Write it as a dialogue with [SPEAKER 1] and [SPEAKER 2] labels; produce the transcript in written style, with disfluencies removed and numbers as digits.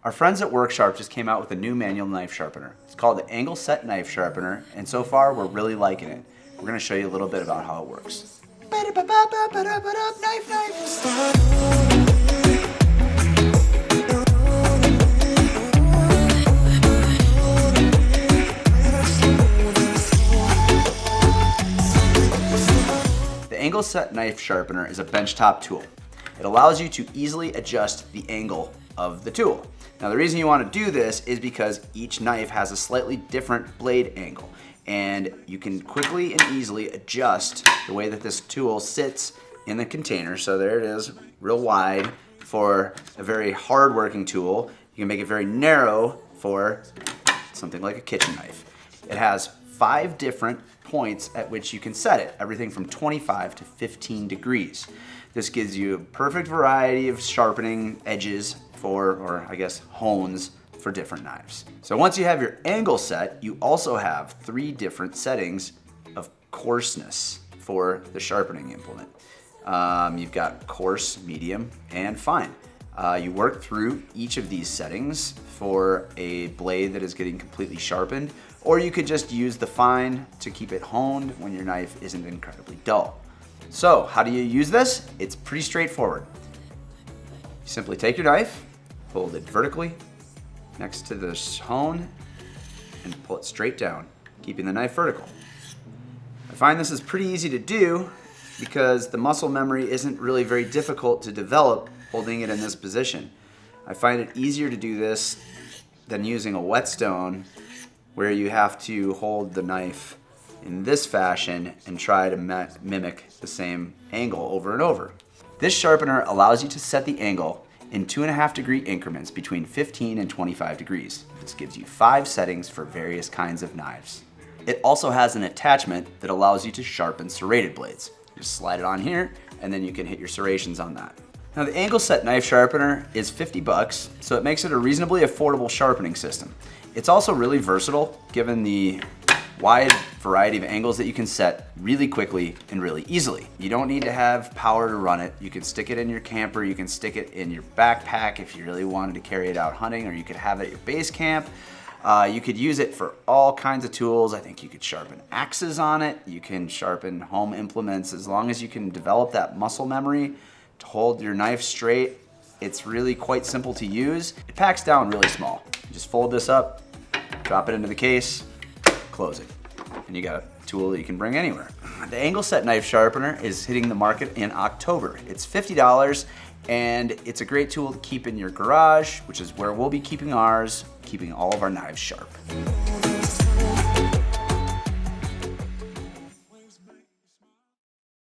[SPEAKER 1] Our friends at Worksharp just came out with a new manual knife sharpener. It's called the Angle Set Knife Sharpener, and so far we're really liking it. We're going to show you a little bit about how it works. Knife, The Angle Set Knife Sharpener is a benchtop tool. It allows you to easily adjust the angle of the tool. Now the reason you want to do this is because each knife has a slightly different blade angle, and you can quickly and easily adjust the way that this tool sits in the container. So there it is, real wide for a very hard working tool. You can make it very narrow for something like a kitchen knife. It has 5 different points at which you can set it, everything from 25 to 15 degrees. This gives you a perfect variety of sharpening edges or I guess hones for different knives. So once you have your angle set, you also have 3 different settings of coarseness for the sharpening implement. You've got coarse, medium, and fine. You work through each of these settings for a blade that is getting completely sharpened, or you could just use the fine to keep it honed when your knife isn't incredibly dull. So how do you use this? It's pretty straightforward. You simply take your knife, hold it vertically next to the hone, and pull it straight down, keeping the knife vertical. I find this is pretty easy to do because the muscle memory isn't really very difficult to develop holding it in this position. I find it easier to do this than using a whetstone where you have to hold the knife in this fashion and try to mimic the same angle over and over. This sharpener allows you to set the angle in 2.5 degree increments between 15 and 25 degrees. This gives you 5 settings for various kinds of knives. It also has an attachment that allows you to sharpen serrated blades. Just slide it on here and then you can hit your serrations on that. Now the Angle Set Knife Sharpener is $50, so it makes it a reasonably affordable sharpening system. It's also really versatile given the wide variety of angles that you can set really quickly and really easily. You don't need to have power to run it. You can stick it in your camper, you can stick it in your backpack if you really wanted to carry it out hunting, or you could have it at your base camp. You could use it for all kinds of tools. I think you could sharpen axes on it. You can sharpen home implements as long as you can develop that muscle memory to hold your knife straight. It's really quite simple to use. It packs down really small. You just fold this up, drop it into the case, close it, and you got a tool that you can bring anywhere. The Angle Set Knife Sharpener is hitting the market in October. It's $50, and it's a great tool to keep in your garage, which is where we'll be keeping ours, keeping all of our knives sharp.